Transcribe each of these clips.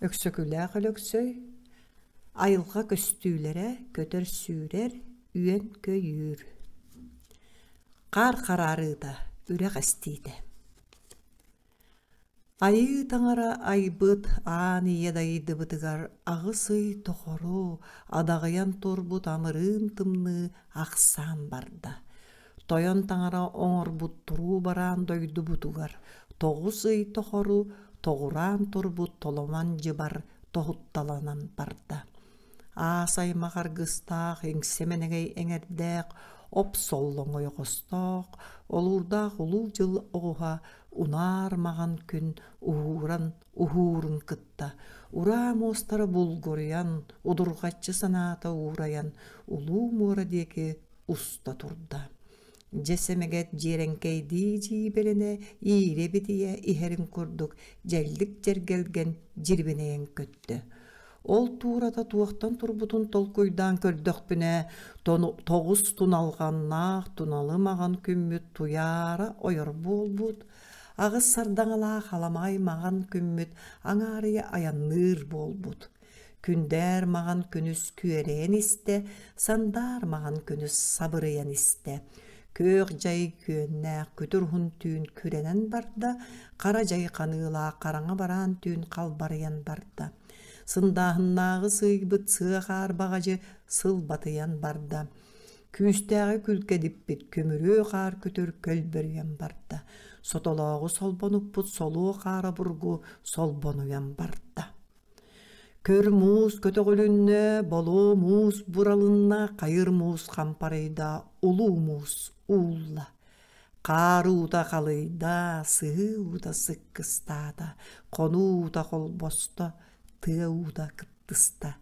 Öksökülä gölöksöy, ayılga köstüylere kötör sürer, üyen köyür. Qar qararıda, ürek estiydi. Ayı tаңара айбыт аан иедайды бытыгар ағысый тоқору адағыян турбут амырын тымны ақсан барда. Тойон таңара оңор бұт туру баран дойду бутугар. Тоғыз ый тоқору тоғуран турбут толоман жыбар тоғутталанан барда. Асай мағар гыстақ еңсеменегей эңердек оп соллоң ойғыстақ, олурдақ улу жыл оға унар маған күн ухурын кытта. Ура мостары булгурян, удурғатчы саната ураян, улу мора деке уста турда. Жесемегет жеренкейді жибелене, ире битие ихерин курдук, желдік жергелген жирбенеен көтті. Ол туурата туақтан турбутун толкуйдан көрдөкпүнө тогуз туналганнах туналымаган күммүт туяра ойор болбут. Агыс сардаңала халамай маған күммүт аңарыя аянныр болбут. Күндер маған күнүс күерен исте, сандар маған күнүс сабырыян исте. Көк жай күөннә күтүрхун түйін күренен барда, қара жай қаныла қараңа баран түйін қалбарыян барда. Сындағыннағы сыйбыт сığар бағажы сыл батыян барда. Күстәғі күлке диппит көмірі қар көтір көлбөріян барда. Сотолағы солбонуппут солу қары бұргу солбонуян барда. Көр муз көтөгөлүнне болу муз буралынна кайыр муз кампарыйда улуу муз уулла. Карууда калыйда сыыуда сыккыстада, конууда колбоста, тыауда кыттыста.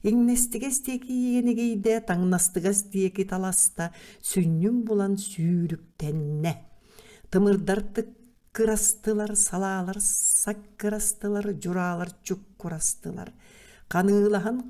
Иңнестигес теки егенегейде, таңнастыгас теки таласта, сүннүн булан сүйрүктенне. Тымырдарды кырастылар, салалар, саккырастылар, журалар, чуккурастылар. Каныылахан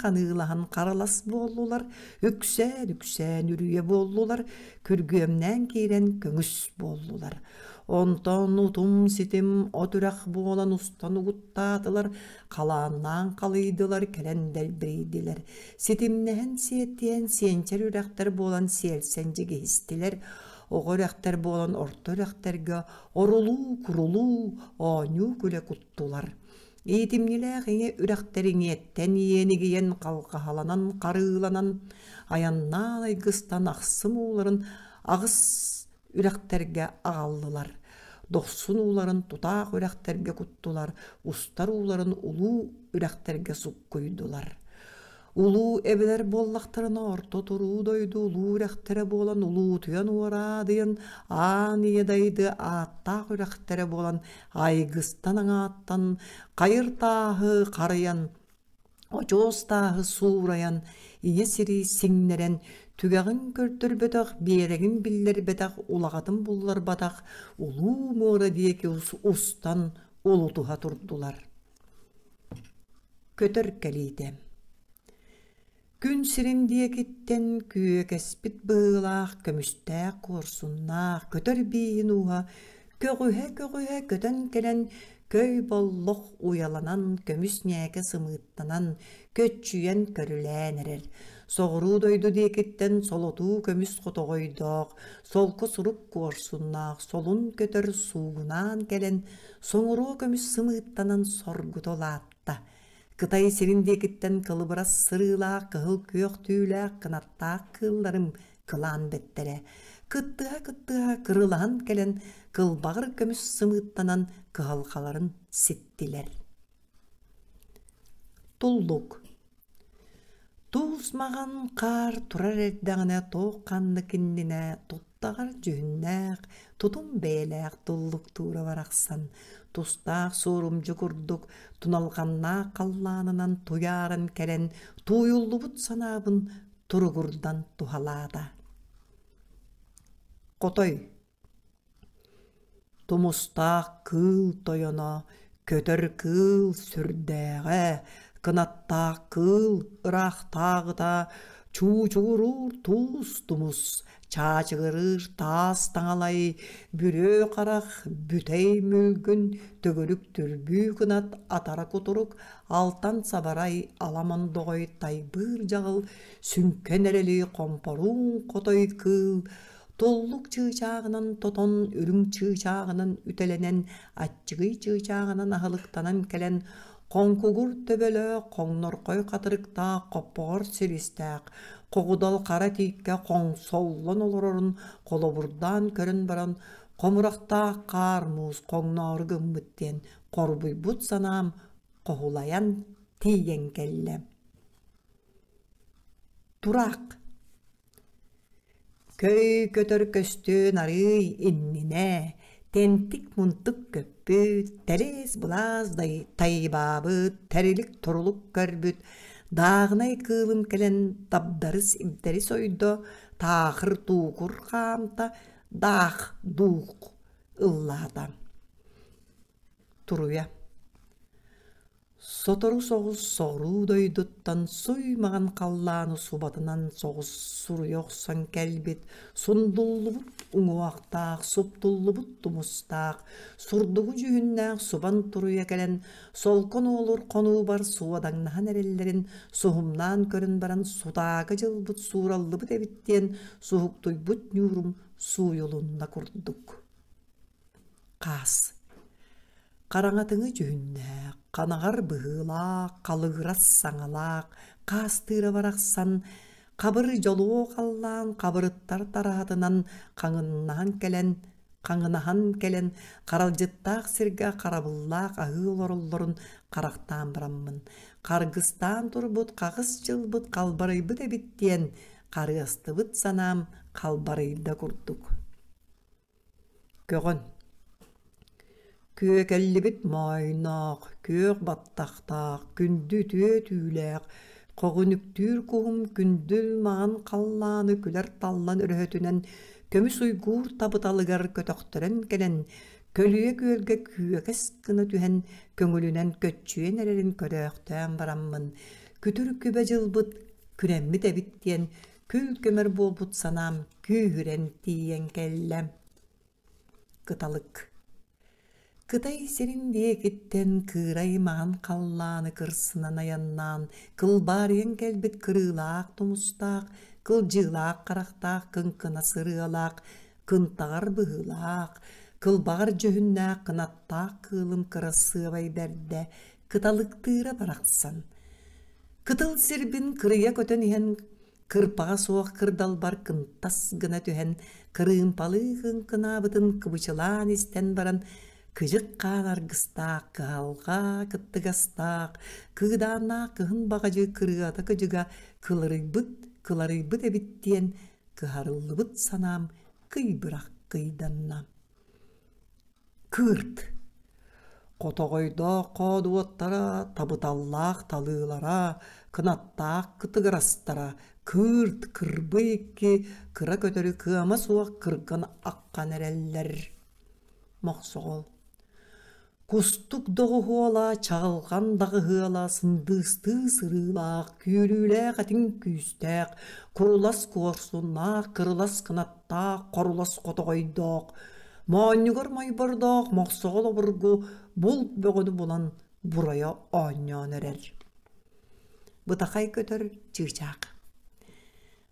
каралас болулар, үксән үрüye болулар, күргөмнән кейрен көңүс болулар. Онтон утум ситим отурак болан устан угуттатылар, калааннан калыйдылар, келендел брейдилер. Ситимнен сиеттен сенчер үрәктер болан селсен жегестилер, оғырәктер болан орторәктерге орулу, курулу, оңю күле куттулар. Eğitimliler yine ürekteriyetten yenigiyen kalkahalanan, karılanan, ayannan aygıstan aksım uğların ağız ürekterge ağallılar. Doksun uğların tutaq ürekterge kuttular, ustar uğların ulu ürekterge suk koydular. Ulu ebeler bollaktarına orta turu doydu, ulu ürektere bolan, ulu tuyan uğradıyın, aniyedaydı, attaq ürektere bolan, aygıstan ağattan, kayır tağı karayan, ocoz tağı suğrayan, iye siri singneren, tügağın kördür bedaq, beregin biller bedaq, ulağadın bullar badaq, ulu mora diyeki ustan ulutuha turdular. Kötör keliydi. Gün sirindiye gitten küye kespit bığılaq, kömüstaq korsunnaq, kötör biyin uha, kögühe kötön kelen, köy bolloq uyalanan, kömüs niyeke sımıttanan, kötçüyen körülen erer. Soğuru doydu diye gitten solotu kömüs kotogoydaq, solku suruk korsunnaq, solun kötör suğunan kelen, soğuru kömüs sımıttanan sorgutolatta. Kıtay serindekitten kılıbıras sırıla, kıhıl kök tüyle, kınatta kıllarım kılan bettere. Kıttığa kırılan kelen, kılbağır kömüs sımıttanan kıhalkaların sittiler. Tulluk. Tuğsmağan kar turar erdağına toğkanlı kindine, tuttağar cühünnäq, tutun beylәq tulluk tuğra varaqsan. Tustaq sorumcu kurduk, tunalganna kallanınan tuyarın kelen, tuyullubut sanabın turugurdan tuhalada. Kotoy. Tumustaq kıl toyona, kötör kıl sürdäge, kınattaq kıl ıraq tağıda, чуучугуруур туус тумус, чаачыгырыр таас таңалай, бүрө қарақ бүтей мүлгүн, төгөлүк түрбүү кынат атара кутурук, алтан сабарай аламан доғой тайбыр жағыл, сүнкен әрели компорун қотой кыл, толлук чыычаагынан тотон үрүң чыычаагынан үтеленен, аччыгый чыычаагынан ахылыктанан келен, коңкугур төбөлө коңноркой катырыкта коппогор сиристээк, когудал кара тийикке коңсоллон олорорун колобурдан көрөн баран, комуракта каармуус коңноор гыммыттен, корбуйбут санаам кохулаян тийген келле. Турак. Көй көтөр көстөн арый иннине, тентик мунтук көппүт, терес булаздай тайбабыт, терилик турулук көрбүт, дағынай кылым келен дабдарыс ибдерис ойдо, тахыр туукур камта, дах дуук ыллаата. Туруя. Сотору соғыз соғруу дойдуттан суймаған қалланы субатынан соғыз суруйоқсан кәлбет, сундуллубут уңуақтақ, суптуллубут тумустақ, сурдугу жүгіннәқ субан туруя кәлен, солқын олур қону бар суадаңнахан әрелерін, суғымнан көрін баран судагы жылбыт сураллыбыт әбіттен, суғуктуйбут нюрум суйолунна күрдік. Қас. Қараңатыңы жүгіннәқ, қанағар бұғылақ, қалығырас саңалақ, қастыры барақсан, қабыр жолуы қаллан, қабырыттар таратынан қаңынахан келен, қаралжыттақ сірге қарабыллақ ағыл орылларын қарақтан біраммын. Қарғыстан тұрбыт, қағыс жылбыт, қалбарайбыт әбіттен, қарғыстыбыт санам, қалбарайда күрдік. Көгін. Көк әлібіт майнақ, көк баттақтақ, күнді төт үйләқ, қоғынүктүр куғым күнділ маған қалланы күлер таллан өрөтінен, көміс уйгур табыталығар көтөқтірін келен, көліе көлге күйекес кыны түхен, көңілінен көтчуен әрерін көрөқтен бараммын. Күтір күбе жылбыт, күрәммі дәбіттен, күл көмір болбыт санам, күйірен тиен келлем. Кыталык. Кытай серинде кеттен кырай маған қалланы кырсынан аяннан, кылбарien келбет кырылақ тумустақ, кылжылақ қарақтақ, кынкына сырылақ, кынтағар бұғылақ, кылбағар жөһүннәқ кынаттақ кылым кырасыбай бәрді, кыталықтыра барақсан. Кытыл сербин кырыя көтен ен, кырпаға соқ кырдал бар кынтас гына түхен, кырымпалы кынкына бұтын кыбычылан істен баран, Кыжық қағар ғыстақ, қағалға кыттығастақ, кыдана кыхын бағажы кырыата кыжыға кыларыбыт әбіттен, кыхарылыбыт санам, кыйбырақ кыйданна. Кырт. Қотоғойда қадуаттара, табыталлақ талылара, кынаттақ кытығырастара, кырт кырбы екке, кыра көтөрі кыама суақ кырган аққан әрәллер. Моқсоғол. Кустук доғы хуала, чағылған дағы хуала, сындысты сырылақ, күйлілі қатың күйістәк, құрылас қуарсунақ, кырылас қынаттақ, құрылас қотығойдақ, маанюгар майбардақ, мақсағыл обырғы, бұл бөғіні болан бұрая анян әрер. Бұтақай көтір чырчақ.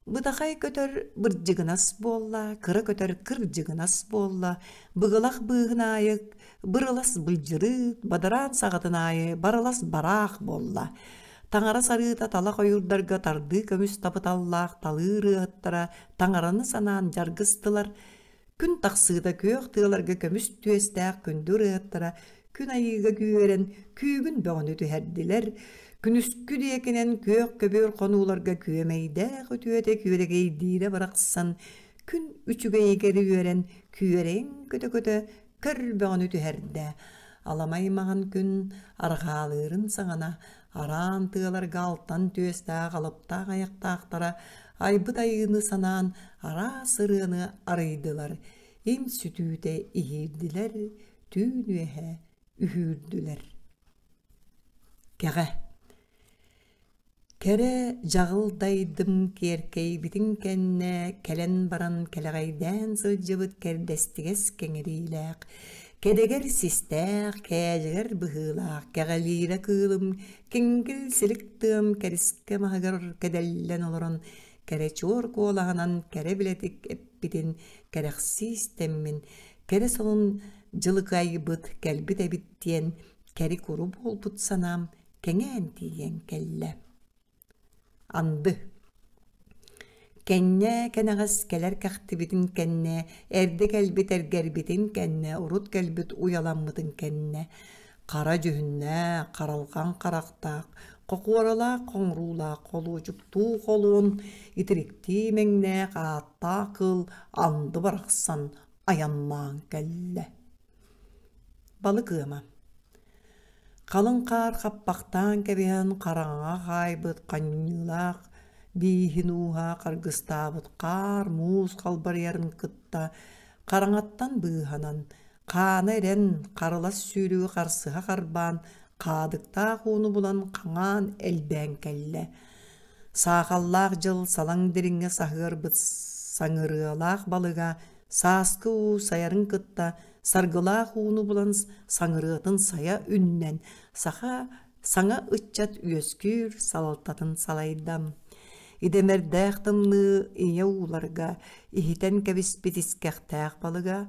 Бұтақай көтір бір жығынас болла, кыры көтір кыр жығынас болла, бұғылақ бұғын айық, бұрылас бұлжырыт, бадаран сағатын айы, барылас барақ болла. Таңара сарыта тала қойырдарға тарды көміс табыталлақ, талыры аттара, таңараны санан жарғыстылар, күн тақсыда көк тығыларға көміс түйестәк күндір аттара, күн айыға күйерен күйгін бөғіні түхәрділер, күнүскү диекенен көк көбөр қонуларға күйемейдәқ өтуеті күйерегей дейре барақсан, күн үчіге егері үйерен күйерен көті-көті көр бөғіні түхәрді. Аламай маған күн арғалырын саңана, аран тығыларға алтан түйестәқ алыптақ аяқтақтара, айбыт айыны санан ара сырыны арыйдылар, ем сүтүйте иерділер, түйінуеhe ühürdüler. Кәғә. Kere жағылдайдым керкей битин кенне, келен баран келегайдан сылжыбыт кердестигес кеңерилек. Кедегер систәк, кәжігер бұхылақ, кәғалира кылым, кенгіл сіліктім, кәріске мағығыр кәдәллән олырын, кәрі чор қолағынан кәрі білетік әппітін, кәріқсіз тәммін, кәрі солын жылықай бұт, кәлбіт әбіттен, кәрі көрі бол бұт санам, кәңән тиген кәллә. Анды. Кәнне кәнәғас кәләр кәқтібітін кәнне, әрді кәлбіт әргәрбітін кәнне, ұрут кәлбіт уяламмытын кәнне, қара жүхінне, қаралған қарақтақ, қоқуарала қоңрула қолу жүкту қолуын, итірікті мәңне қаатта қыл, анды барақсан аянмаң кәлі. Балы қыма. Қалың қар қаппақтан кәбен қараңа қайбыт қаннылақ, бейхін уға қарғыстабыт қар, мұз қалбар ярын қытта, қараңаттан бұғанан, қаны әрен қарылас сүйрігі қарсыға қарбан, қадықта қуыны бұлан қаңан әлбән кәлі. Сақаллақ жыл салаң деріңе сағыр бұт саңырылақ балыға, сасқы у сайарын қытта, саргылақ уыны бұлан саңырытын сая үннен, саңа үтчат үйескүр салалтатын салайдам. Идемердәқтімні ие уларға, ихитен кәбіспет іскәқтәқ балыға,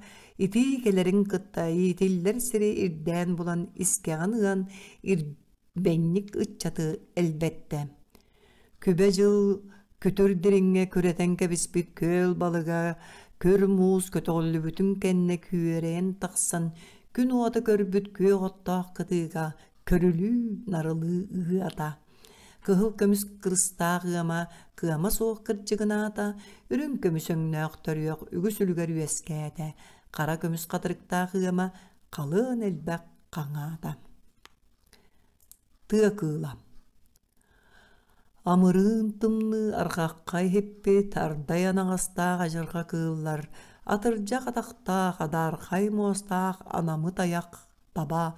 ити келерін қытта, итиллер сірі ирдән бұлан іскәғаныған ирбәннік үтчаты әлбәтті. Көбе жыл көтөрдеріңе көретен кәбіспет көл балыға, көр мұз көтөғылы бүтін кәнне күйерен тақсан, күн уаты көрбіт көй ғоттақ қытыға, көрілі нарылы ұғата. Кығыл көміс қырыстағыма, қыама соқ кірчігіната, үрін көміс өңнәқ төріяқ үгіс үлгер үйескәді, қара көміс қатырықтағыма, қалын әлбәқ қаңата. Тыға қыла. Амырын тымны арғаққай хеппе тардай анағастақ ажырға кыллар, атыржа қатақтақ адарқай моостақ анамы таяқ баба,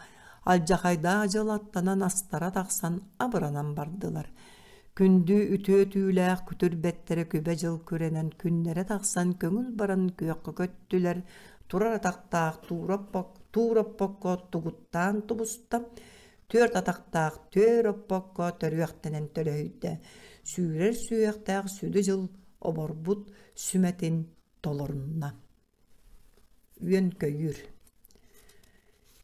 алжақайда жылаттанан астара тақсан абыранан бардылар. Күнді үтө түйләқ күтір бәттері көбе жыл көренен күннері тақсан көңіл баран көйіққа көттілер, турар атақтақ турап покко тугуттан тубуста, төр атақтақ төр оппокко төрүяқтенен төлөйді. Сүйрер сүйяқтақ сүді жыл оборбут сүмәтін толырынна. Үйен көйір.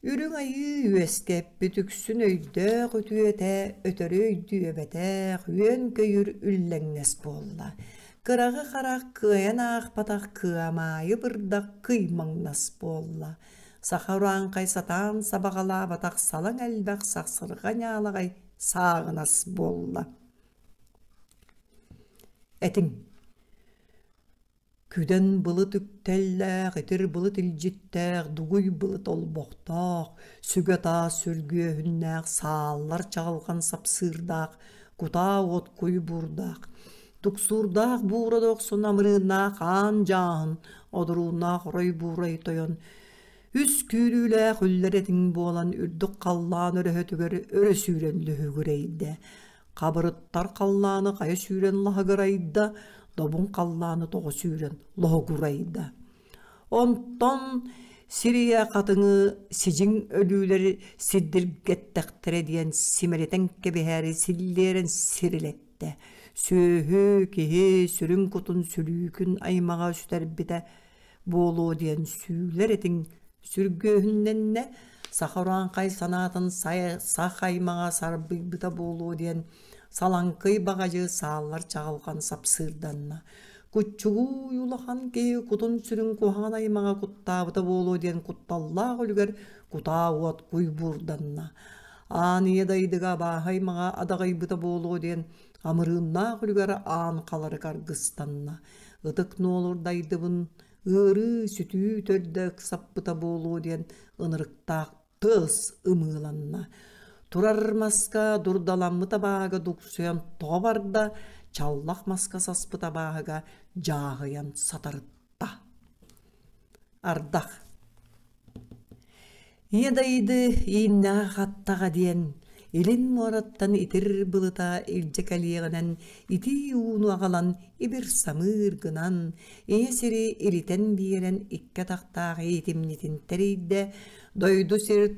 Үрің айы үйескеп бүтіксін өйді құтуеті өтірі өйді өбәтәқ үйен көйір үлләңнес болла. Қырағы қарақ қыян ақ батақ қыамайы бұрдақ қыймаңнас болла. Сахаран қайсатан сабағала батақ салаң әлбәқ сақсырған алағай сағынас болла. Әтің. Күден бұлыт үктәлләқ, әтір бұлыт илжіттәқ, дуғуй бұлыт олбоқтақ, сүгәта сүргі хүннәқ, саалар чағылған сапсырдақ, құта от көй бұрдақ. Тұқсұрдақ бұрадық сұнамырынақ, ан жағын, одыруынақ рой бұрай тойын, үс күйліләқ үлләретің болан үрдік қаллан өрі өрі сүйренлі үгірейді. Қабырыттар қалланы қайы сүйрен лағырайды, добун қалланы тоғы сүйрен лоғырайды. Онтон Сирия қатыңы сижің өлілері сиддіргеттіқтірі дейін симеретен кебехәрі силлерін сирилетті. Сөйі кеге сүрін құтын сүлікін аймаға үстер біті болу дейін сүйлеретін сүргөһүнненне сахаран кай санатын сах аймаға сарбый бұта болу дейін саланкый бағажы саалар чағылған сапсырданна. Күтчугу юлахан кей кутун сүрін кухан аймаға куттабыта болу дейін кутталлақ үлгер кута уат куй бурданна. Ан едайдыға баға аймаға адағай бұта болу дейін амырыннақ үлгер ан қалары каргыстанна. Ыдық нолурдайдыбын ыры сүтü төрді қысаппыта болу дейін ынырықтақ тыз ымыланна. Турар маска дурдаламыта баға дұқсуян тоға барда, чаллақ маска саспыта бағаға жағыян сатарытта. Ардақ. Едайды иіннәға қаттаға дейін, Илин муараттан итир былыта илжекалиегінен ити уunu ағалан ибір самыр гынан, ие сири илитен биерен икке тақтағы етімнетін тәрейді, дойду сир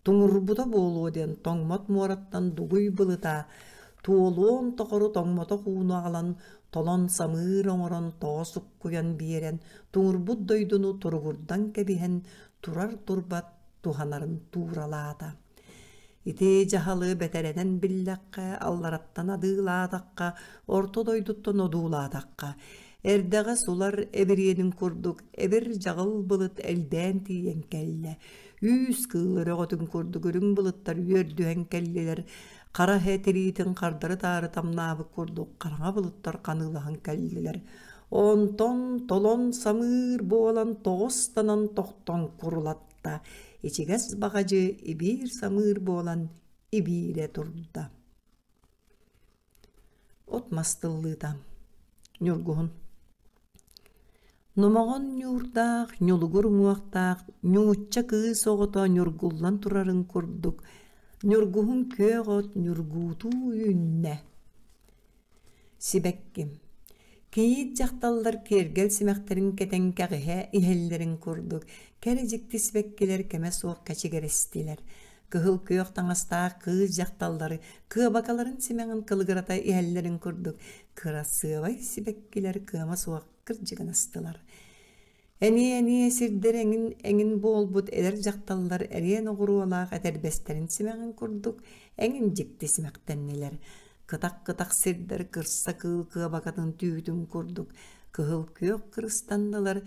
туңурбута болу ден тоңмот муараттан дугуй былыта, туолуон тоқору тоңмото уunu ағалан толон самыр оңорон тоосук куян биерен, туңурбут дойдуну туругурдан кебиһен турар турбат туханарын тууралаата. Ити жахалы бетеренен биллаққа, аллараттан адыылаатаққа, орто дойдуттон одуулаатаққа. Эрдеға сулар эбириенин курдук, эбир жағыл былыт элден тиен келле. Үс кылыр оғытын курдук, үрің былыттар үйердуен келлелер. Қара хетиритин қардары тары тамнабы курдук, қараңа былыттар қанылыған келлелер. Онтон толон самыр болан тоғыстанан тоқтон курулатта. Ичигес бағажы ибир самыр болан ибире турда. Отмастыллыда. Нюргуғын. Нумағын нюрдақ, нюлугур муақтақ, нюча кыз оғыта нюргуллан турарын курдук. Нюргуғын көғыт нюргуту үйінне. Сибекким. Кейит жақталдар кергел симектерин кетен кәғіхе ихеллерин курдук. Кәрежікті сібеккелер кәмә соқ кәчігерестілер. Кығыл көйіқ таңастағы кыз жақталдары, кыбакаларын симеғін кылғырата ихеллерин курдук. Кыра сыбай сібеккелер кыма соқ кіржігін астылар. Әне сирдер әңін бол бұд әдер жақталдар әрен оғыруалақ әдербестерін симеғін курдук. Әңін жікті симектеннелер. Кытақ сирдер кырса кыбакатын түйдің курдук. Кығыл көйіқ кырыстандылар.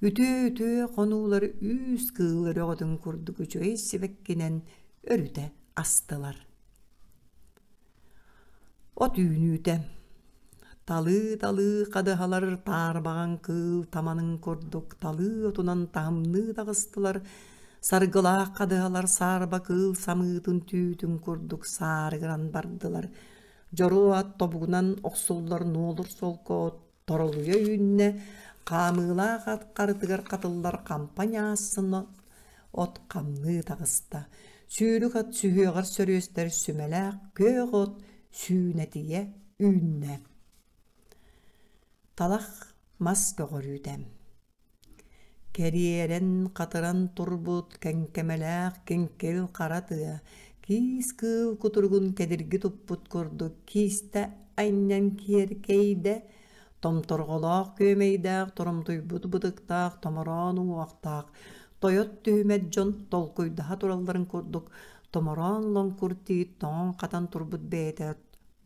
Үтө қонулар үз кылыр оғытын курдук үчөй сибеккенен өрүтэ астылар. От үйнүтэ. Талы қадыхалар тарбаған кыл таманын курдук. Талы отунан тамны тағыстылар. Саргыла қадыхалар сарба кыл самытын түйдің курдук. Сарыгыран бардылар. Жору ат тобугунан оқсуллар нолур солко торолуя үйінне. Қамыла қарытығыр қатылдар компаниясыны от қамны тағыста. Сүйрік ат сүйеғар сөрестер сүмеләк көғ от сүйнетие үйінне. Талақ мас көғыр үйдем. Кәриерен қатыран турбут кәнкемеләк кәнкел қаратыға. Киіз кыл күтіргін кәдіргі тұппут көрді. Киізді айнен керкейді. Томторголақ көмейдәк, тұрымдый бұд-бұдықтақ, томаран уақтақ. Тойот түймет жон толкуйдаға туралдарын көрдік. Томаран лон күрті тоң қатан турбуд бәйті,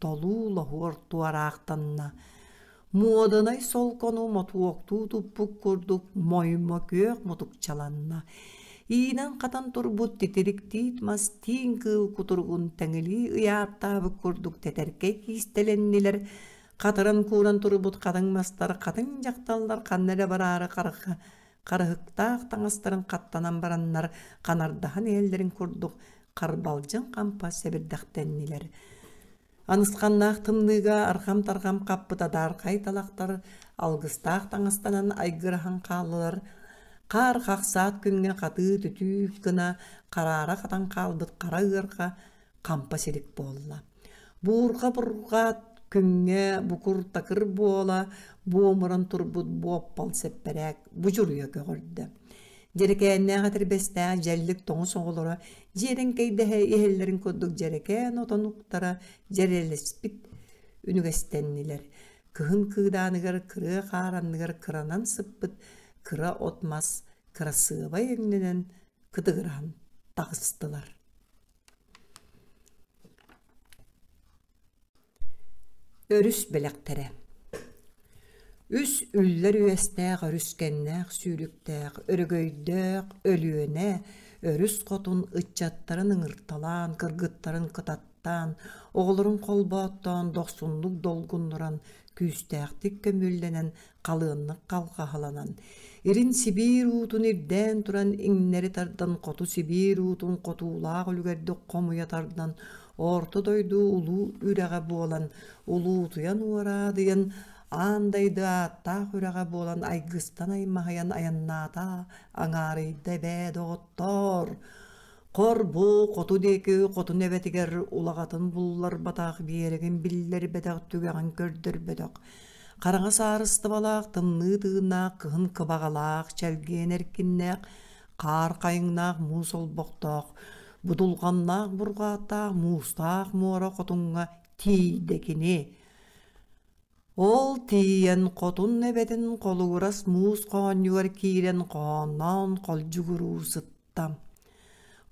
толу лохуар туарақтанна. Муадынай сол кону мотуоқту тұппық көрдік, мойма көк мотук чаланна. Иінен қатан турбуд тетіріктейт мас тиін кыл күтіргін тәңілі ұяттабы көрдік тәтәркей кистеленнелер. Қатырын куран турбут қадың мастар, қадың жақталдар қаннәрі барары қарығықтақ таңастарын қаттанан бараннар, қанардағын елдерін көрдік, қарбалжын қампа сәбірдақтеннелер. Анысқаннақ тымныға арқам-тарқам қаппытадар қайталақтар, алғыстақ таңастанан айгыраған қалылар, қар қақсат күнге қаты түтіп күна, қарара қатан қалбыт қара ғырға қампа серік болла. Бұрға күнге бұқыр тақыр бола, буомыран турбут буоппал сепперек, бұжыруя көгірді. Жерекенне қатыр бестәк жәлік тоңы соғылыра, жерен кейдәхе ехеллерін көддік жерекен отан ұқтара жерелеспит үнігестеннелер. Кығын кыданыгар кыры қаранныгар кыранан сыппыт, кыра отмас, кыра сыва еңненен кыдығыран тағыстылар. Өрүс белектері. Үс үллер үйестәк, өрүскеннәк, сүйріктәк, өрігөйдәк, өлüöне, өрүс қотун ытчаттарын ыңырталан, кыргыттарын кытаттан, оғылырын қолбаттан, доқсунлық долгунлыран, күйістәқтік көмөлленен, қалыынлық қалқағаланан. Ирин Сибир уутун ирден туран иңнери тардан қоту Сибир уутун қотулақ үлгерді қомуятардан, орто дойду улу үреға болан, улу туян уарадыян, андайды аттақ үреға болан, айгыстан аймағаян аянната, аңарыйды бәді оттор. Qorbu qotu deki qotu nebetiger ulagатын bullar bataq biyeregen biller bedaq tügägen gördür bedaq. Qarağa sarısты balaq tımны tığınaq kıhın kıbağalaq çelgen erkinnaq qar qayıngnaq musol boqtaq budulğannaq burgataq mustaq mora qotunga tiydekini. Ol tiyen qotun nebedin qoluguras mus qanyugar kiren qonnan qoljuguru sıttam.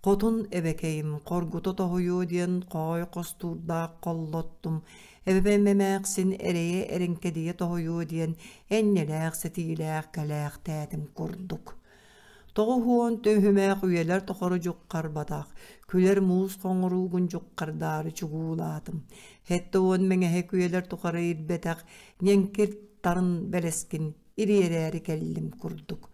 Qotun ebekeyim qorgutu tohuyu diyen qoy qosturda qollottum. Ebememeqsin ereye erinkediye tohuyu diyen enneleq setileq kaleq tätim kurduk. Toğu huon töhümeq üyeler toxoru juqqar bataq. Küler muus qoңurugun juqqardары çuguuladım. Hette on meŋehe üyeler toxarı irbetak nenkir tarın beleskin iriyereri kellim kurduk.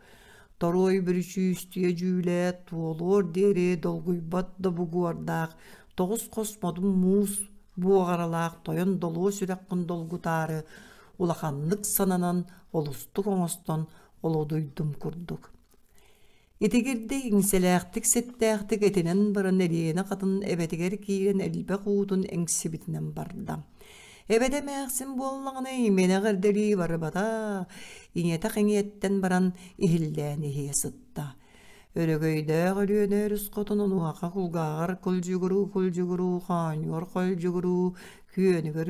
Toroy birişi üstüye jüle tuolor deri dolguybat da buguardaq. Toğuz kosmodum muus buğaralaq toyon dolu süreqqin dolgutары ulaqanlık sananan olustuk oңoston oloduydum kurduk. İtigirde iňseleqtik setteqtik etinen barın eriyene qatın ebetiger kiren elbe qutun eňsibitinen bardam. Ebede meğsin bollağına imene gırderi barbada, iňete qiňetten baran ihilden ihiye sıtta. Örögöyde gölüönörüs qotunun uaqa kulgağar kuljuguru xanyor koljuguru küönügör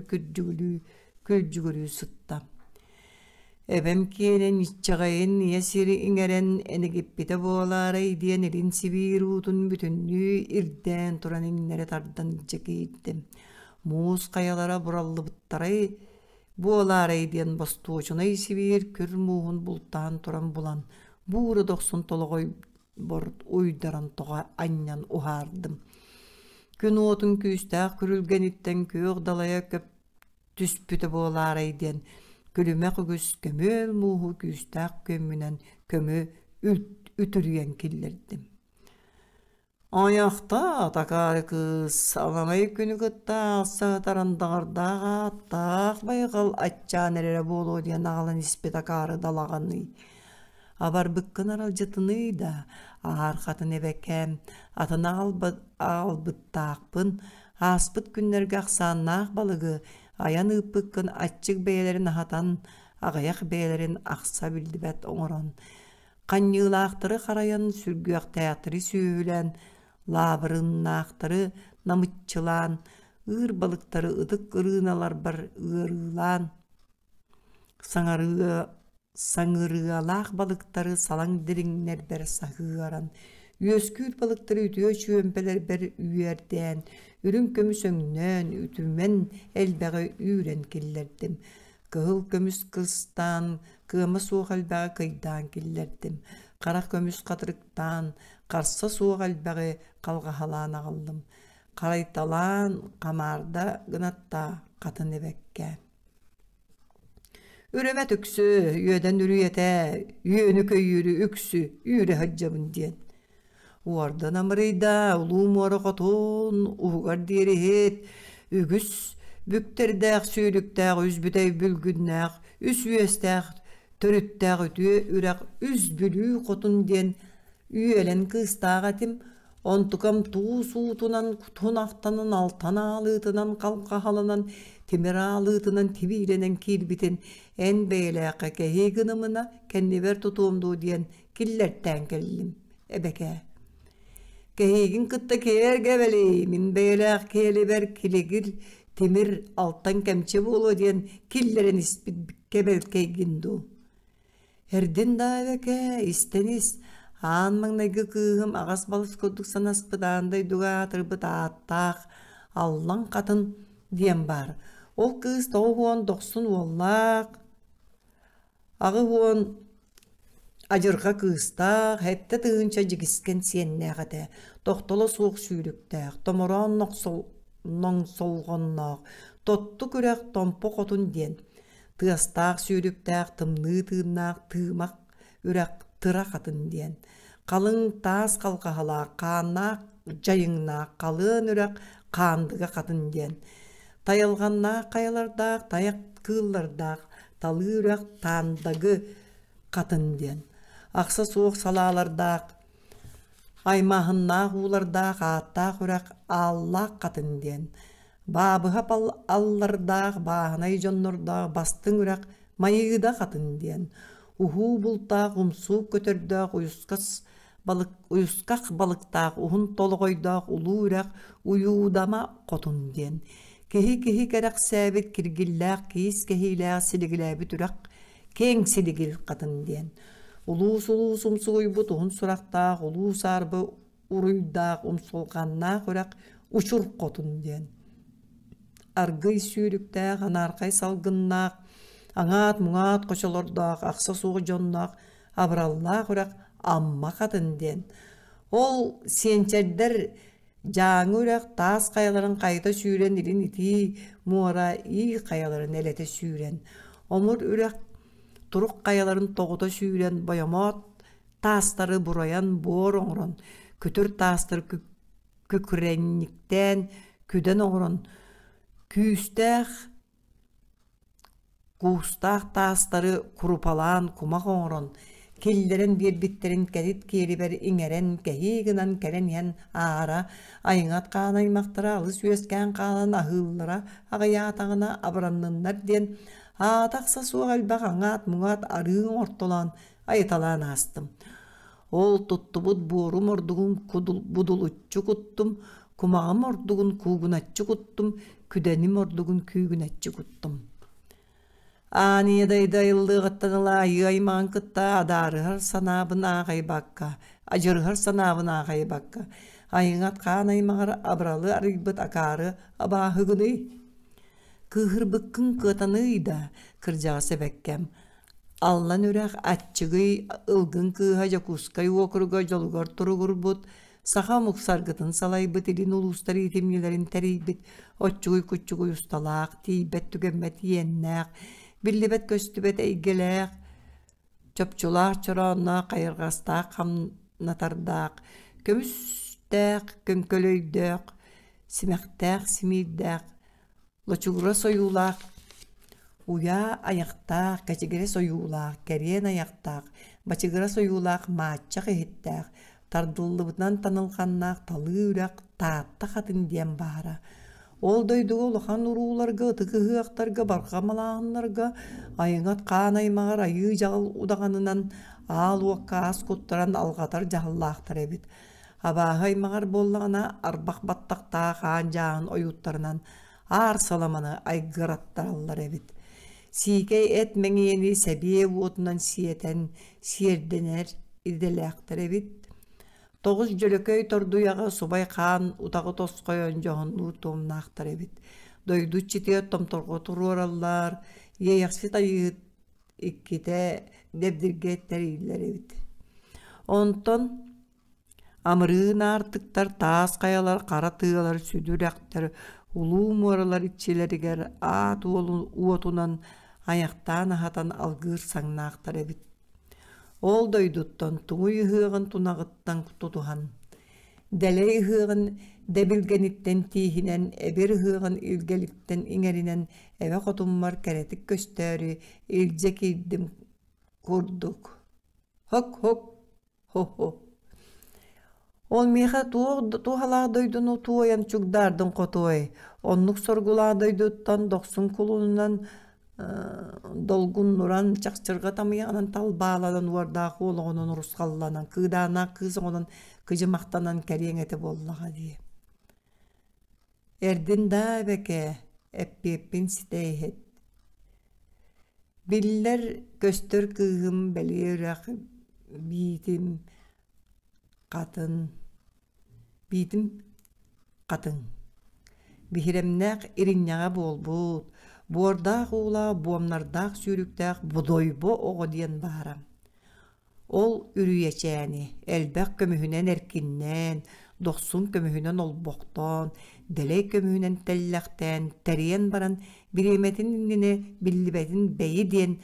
küljuguru sıtta. Ebem kienen iççağayın yesiri ingeren enegipite boğalara diyen elin sibirutun bütünlüğü irden turan inlere tardan çekiyittim. Muğuz kayalara burallı bıttaray boğalara diyen bastuğucuna sibir kür muğun bultan turan bulan buğru doksun tologoy bort uydaran toğa anyan uhardım. Gün otun küstağ kürülgen itten köğ dalaya köp tüspüte boğalara diyen Gülüme kugüs kömül muhu küstaq kömünen kömü ütürüyen killerdim. Ayaqta takar kız alamay günü gıtta sağtarandağardağa taq baygal atcan erere bolu diye nağlan ispi takarı dalağanı. Abar bıkkın aralcıtını da ağır katın ebekem atına albıttaqpın aspıt günlerge aqsannaq balıgı ayan ıpıkkın açık beylerin ahatan ağayak beylerin aqsa bildibet oňoran. Qanyılaqtırı qarayan sürgüyak teatri süýülen, labırınnaqtırı namıtçılan, ığır balıkları ıdık ırınalar bar ığırılan, saŋırıalaq balıkları salaŋ diriŋler ber sahıaran, üyeskül balıkları ütüö çömpeler ber üýerden, ürün kömüsöňnön ütümen elbeğe üýren killerdim. Kıhıl kömüs kıstan, kıma soğuk elbeğe kıydan killerdim. Qara kömüs qatırıktan, qarsa soğuk elbeğe qalgahalan ağaldım. Qaraytalan qamarda gınatta qatın ebekke. Üreme tüksü, üyeden ürüyete, üyönü köyürü üksü, üyre hacjabın diyen. Uardan amrıyda, ulum oru qotun, uğar diri het, ügüs, bükterdäq, süylükdäq, üzbüdey bülgünnäq, üsüyestäq, törüttäq ütüye, üreq, üzbülü qotun diyen, üyelen kıstaq atim, ontukam tuğu suutunan, tunaqtanın altana alıtınan, qalqahalanan, timir alıtınan, tibilenen kilbiten, en beyläqe kehi gınımına, kenniber tutumdu diyen, killerten kellim, ebeke. Kehigin kıtta keyer geveli, min beyläq keliber kilegir, timir alttan kemçe bolu diyen, killerin ispit kebel keygindu. Erdin da ebeke, istenis, Anmaŋnaygy kıhım agas balys kördük sanaspıdanday duga tırbyt attaq, allan qatın diyen bar. Ol kız toğu huon doksun ollaq, ağı huon ajırga kıstaq, hette tığınça jigisken siyenneğede, tohtolo soğuk süylüktaq, tomoran noňsolgonnaq, tottu kürek tompo qotun diyen, tığastaq süylüktaq, tımnı tığınnaq, tığmak ürek tıra qatın diyen. Qalın tas qalqahala, qanaq jayıngna, qalın ürek qandıga qatın diyen. Tayalğanna qayalardaq, tayak kıllardaq, talı ürek tandagı qatın diyen. Aqsa soğuk salalardaq, Аймағынна уларда қаатта құрақ аллақ қатын ден. Бабыға алларда бағынай жоннорда бастың үрәк майығыда қатын ден. Уху бұлтақ ұмсу көтердақ уйускақ балықтақ ұхын толғойдақ ұлу үрәк уюудама қотын ден. Кехи кәрәк сәбет кіргілләқ кейіс кехиләқ сілігіләбі түрәк кең сілігіл қатын ден. Улус умсу уйбут ұхын сұрақтақ улус арбы уруйдақ умсулғанна құрәк учур қотын ден. Аргый сүйріктәқ, анарқай салғыннақ, аңат мұңат қошалордақ, ақса суғы жоннақ, абраллақ үрәк амма қатын ден. Ол сенчердер жаңы үрәк тас қаяларын қайта сүйрен илин ити муара ий қаяларын әлеті сүйрен. Омыр үрәк тұруқ қаяларын тоғыта сүйрен баямат тастары бұраян бор оңырын. Күтір тастыр күкіренниктен күден оңырын. Күйістәқ, қуыстақ тастары құрупалан кумақ оңырын. Келдерін бербіттерін кәдет кері бәр еңерен кәйгінан кәрен ен ара, айыңат қаған аймақтыра, алыс өскен қаған ағыллыра, ағаятағына абыраннынлар ден, атақса суға әлбақ аңат мұңат арың ортолан, айталан астым. Ол тұттыбыд борым ордығын будулутчу құттым, кумағым ордығын кугунатчу құттым, күденім ордығын күйгінатчу құттым. Анидайдайлы ғаттаныла айыман кытта адарығыр санабын ағай баққа, ажырығыр санабын ағай баққа. Айыңат қан аймағыр абралы арыбыт акары абағығыны. Кығыр бұққын қытаныйда кіржағысы бәккем. Аллан өрәқ атчығы ылғын кыға жакускай оқырға жолғар тұрығыр бұд. Саха мұқсарғытын салай бұт елін ұлыстар етемнелерін тәрейбіт. Отчығый күтчігой ұсталақ, тейбет түгемет еннәқ. Биллибет көстүбет әйгеләк, чөпчулар чорауына қайырғастақ, қамнатардақ, көмістәк, көмкөлөйдәк, симәқтәк, симейдәк, лочуғыра сойулақ, уя аяқтақ, кәчігіре сойулақ, кәрен аяқтақ, бачығыра сойулақ, матчақ ехеттәк, тардылыбытынан танылғаннақ, талы үрәк, таатта қатын дем бара. Ол дойдуғы ұлыған ұруыларға, тұқығы ақтарға, барқамалағынларға, айыңат қан аймағар айы жағыл ұдағанынан ал уаққа ас көттіран алғатар жағыллақтар әбет. Абағы аймағар боллағына арбақ баттақта қан жағын ойуттарынан ар саламаны айғыраттар аллар әбет. Сикей әт мәңені сәбие отынан сиетен, сиерденер иделәқтар әбет. Тоғыз жөлөкөй тордуяға субай қан утағы тосқойын жоғын ұтуымын ақтар әбет. Дойду читет томторғы тұру ораллар, ейақсы тайыт иккете дебдірге тәрейлер әбет. Онтон амырын артықтар, тас қаялар, қара тыялар, сүдір әқтер, ұлу моралар итчелерігер ат уотунан аяқтан ағатан алғыр саңна ақтар әбет. Ол дойдуттан туңуй хыгын тунағыттан тутухан. Дәлей хыгын дәбілгениттен тихинен, әбір хыгын илгеліктен иңерінен әве қотуммар кәретік көстәрі илже кейдім көрдік. Хок, хо. Ол меха тухалақ дойдуну туоян чугдардың қотуай. Оннық соргулақ дойдуттан доқсын кулунынан долгун нуран чакчырга тамыянан тал бааладан уардагы ологонун урускалланан кыдаана кызыгонун кыжымактанан кәреңете боллага дие. Эрдин да беке эппеппин ситейхет. Биллер көстөр кыгым белиерак битим катын. Бихиремнак иринняга болбут. Буордақ ула, буамнардақ сүйріктақ будойбо оғы диен бара. Ол үрүйечәні, әлбәқ көмүхінен әркіннен, доқсун көмүхінен олбоқтан, дәлей көмүхінен тәлләқтен, тәрен баран, биреметин инне биллибетин бәйден,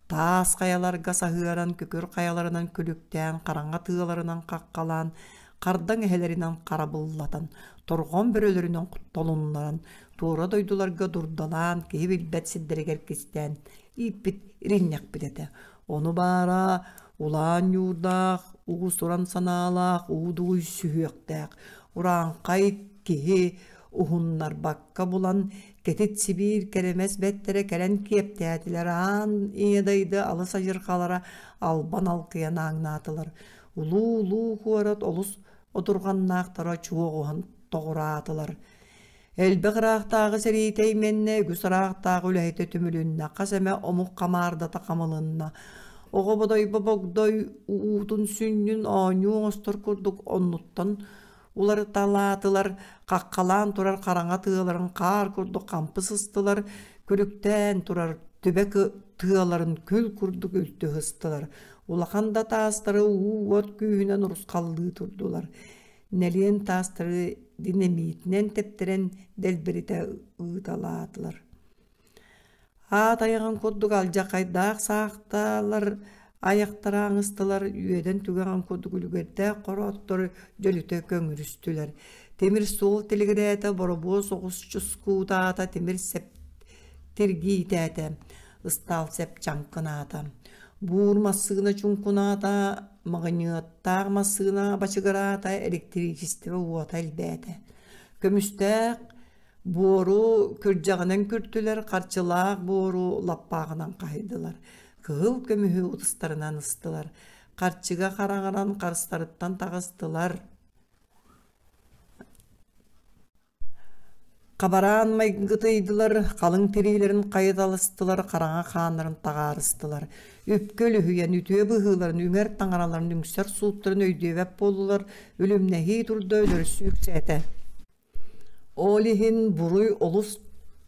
тас қаяларға сағыран, көкөр қаяларынан күліктен, қараңға тыыларынан қаққалан, қардан әхелерінен қарабыллатан, торғон бөрөлерінен құтталынларан, туора дойдуларга дурдалан, кейбіл бәтсіддерегер кестен, иппит иринняк бітеті. Onu bara Улаан юрдақ, уғыз уран саналақ, уğduğuй sühüöktääk. Уран qayt kihi uhunnar bakka bulan, ketit Sibir keremes bettere keren keptäätiler. Aan iğdaydı alыс ajırkalara alban alkıyan ağnatılar. Ulu huarat olus oturgannaqtara çuoğuhan toğuratılar. Elbe qıraqtағы seriytey menne, güs araqtағы ülehete tümülünna, qaseme omuk qamarda taqamılınna. Oğa boday babagday uutun sünnün anyu ostor kurduk onnuttan. Uları talatılar, qaqqalan turar qaranga tığaların qar kurduk qampı sıstılar, külükten turar tübek tığaların kül kurduk ültü hıstılar. Ulaqanda taastары uot kүйünen urus qaldığı turdular. Neliyen taastары dinamitinden teptiren delberite ıtaladılar. At ayağın kodduk alca kaydaq sağıqtalar, ayaqtara ağıstılar, üyeden tügeğen kodduk ülgerde qorotları jölüte köngürüstüler. Temir sol teligirete borobo soğuz çuskuğdata temir sep tirgidete, ıstal sep çankınata. Buğurmasığına çunkunata, mağıniyattar masığına başıgırata elektrikisteve uota elbete. Kömüstek boru kürjağından kürtüler, qarçılaq boru lappağından qaydılar. Kığıl kömühü utustarından ıstılar. Qarçıga qarağıran qarıstarıttan tağıstılar. Qabaran maygıtıydılar, qalın terilerin qayıdalıstılar, qarağa qanların tağarıstılar. Öpkölü hüyen ütüye bıhıların, ünger tağaraların, üngsər suutların öydevep boldular, ölümnehi turda ölür süksete. Olihin buruy olus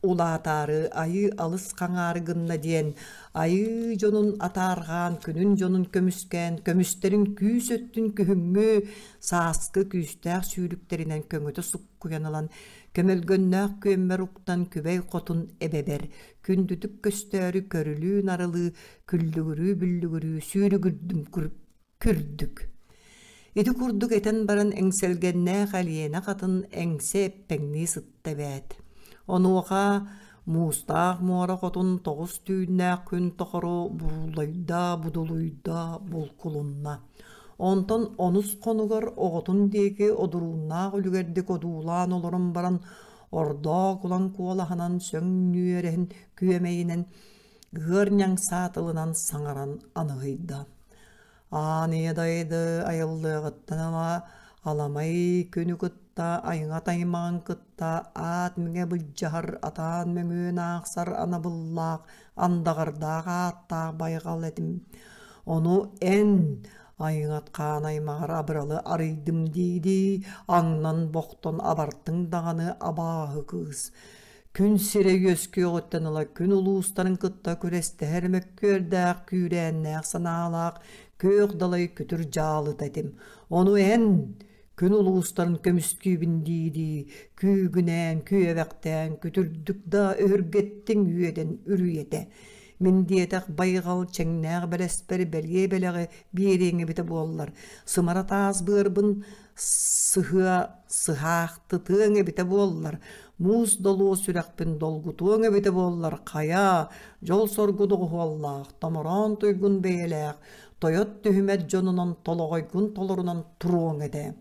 ulatarı, ayı alыс qaňargynna diyen, ayı jonun atargan, günün jonun kömüsken, kömüsterin küs öttün kühüngü, saaskı küstär süylükterinden köngöte sukkuyanılan, kömelgönnäk kömmer uktan kübey qotun ebeber, kündütük köstörü körülü narılı, küllügürü büllügürü, süylügürdüm kürdük. Edi kurduk eten baran eňselgenne galiyene qatın eňse eppeňni sıttebet. Onu oqa mustaq mora qotun toğuz tüýnäk gün toqoru burulayda, buduluyda, bulkulunna. Onton onus konugar oğotun degi odurunnaq ülgerdik oduulan olurum baran orda kulan kuolahanan söň nüyerehin küyemeyinen gırnyaň satılınan saŋaran anıgıyda. Aniye daydı ayıldığıttan ama alamay könü kıtta, ayına taymağın kıtta, at müge bıljahar, atan müge nağsar anabıllaq, andağırdaq attaq baygal edim. Onu en ayınat qan aymağır abıralı arıydım deydi, aňnan bokton abarttın dağını abahı kız. Kün sire yöskü oğuttanıla, kün ulustanın kıtta köreste hermek kördaq, kürennek sanalaq, kök dalay kütür jalı dedim. Onu en kün ulusların kömüskübün deydi, kügünen, küyevekten, kütürdük da örgettin üyeden ürüyede. Min diyetek baygal çeňnäg belesperi belge belege bireňe bite bollar. Sımara taz bırbın sıhaqtıtıňe bite bollar. Muz dolu sürekpin dolgutuňe bite bollar. Kaya, jol sorgudugu bollar. Tamaran tuygun beýelek. Toyot tühümet jonunan tologoygun tolorunan turuň ede.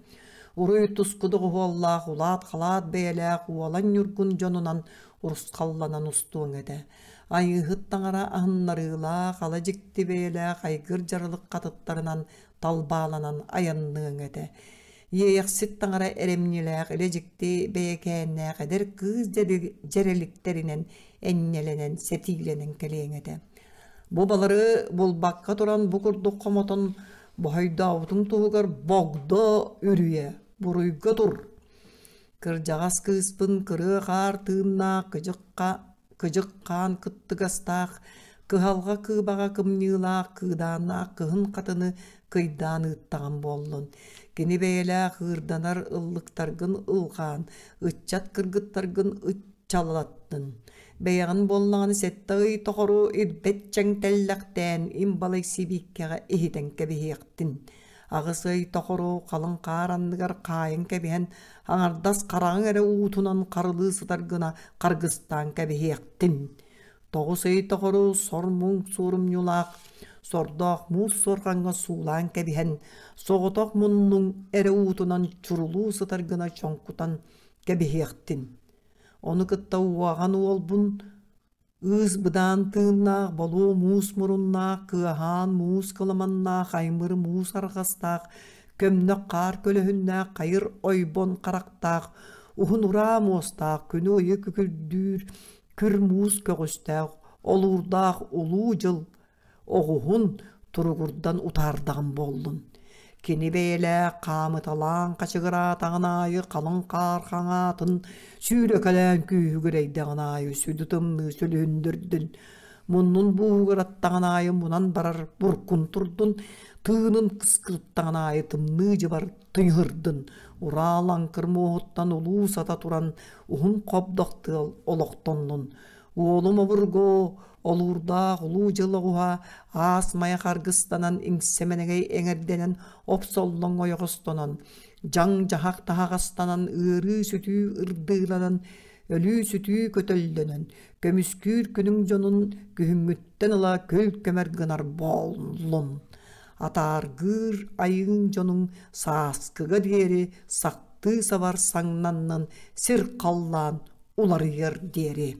Uruy tuskudugu bollar. Ulat qalat beýelek. Ualan yurgun jonunan urusqallanan ustuň ede. Ayıhıt taňara ahınlarıyla qalajykty beýelek aýgyr jarlyk qatytlarynan talbalanan ayanlyň ede. Ýeýeksit taňara eremnilek elejikti beýekenne eder kız jereliklerinen ennelenen setilenen keleň ede. Bu balary bolbakka turan bu kurduk komoton bu haýdawytyň tuğugar bogda ürüye, buruyga tur. Kırjagas kıspın kırı qar tığınna kıjık kan kıttıgastaq, kıhalga kıbaga kımnýylaq, kıdana kıhın qatyny kıydan ıttağan bollun. Geni beýle hırdanar ıllıktargın ılgan, ıtjat kırgıttargın ıtçalattın. Beýagyn bollany setdagy toqoru irbet çeňtellekden imbalay sibikkega ehiden kebehektin. Ağısy toqoru qalın qarandygar qaýyn kebehen aňardas qaraň ere uutunan qarly sydargyna Qırgızstan kebehektin. Тоғыз тоғыру сормун сурум юлақ, сордақ мус сорғанға сулан кәбіхен, соғытақ мұнның әрі ұтынан чұрулу сытарғына чоңкутан кәбіхектін. Оны кытта уаған ол бұн, ыз бұдан тыыннақ, болу мус мұрыннақ, кыахан мус кыламаннақ, аймыр мус арғастақ, көмнөк қар көліхіннақ, қайыр ойбон қарақтақ, ұхын ұра мостақ, күні ойы күкілдүр, күр мус көгістақ, олурдақ ұлу жыл, оғуғын тұрғырдан ұтардағын болдың. Кені бейлі қамыталан қачығыра тағынайы қалың қар қаңатын, сүйрі кәлән күйігірейдіғын айы сүдітімні сүліндірдің. Мұнның бұғыраттағын айы мұнан барар бұркун тұрдың, тыынын қысқырттағын айы тымны жыбар тыйғырдың. Уралан кырмоғыттан ұлу сата туран ұхын қобдақты олықтонның. Олым обырго, олурдақ ұлу жылығуға ас мая қарғыстанан еңсеменегей әңерденен опсоллың ойығыстонан, жаң жағақ тағастанан ыры сүтü ырдыйланан, өлі сүтü көтөлденен, көміскүр күнің жонын күхімміттен ыла көл көмер гынар боллын. Атаргыр айың жонун сааскыга дери сакты сабар саңнаннан сир қаллан улар ер дери.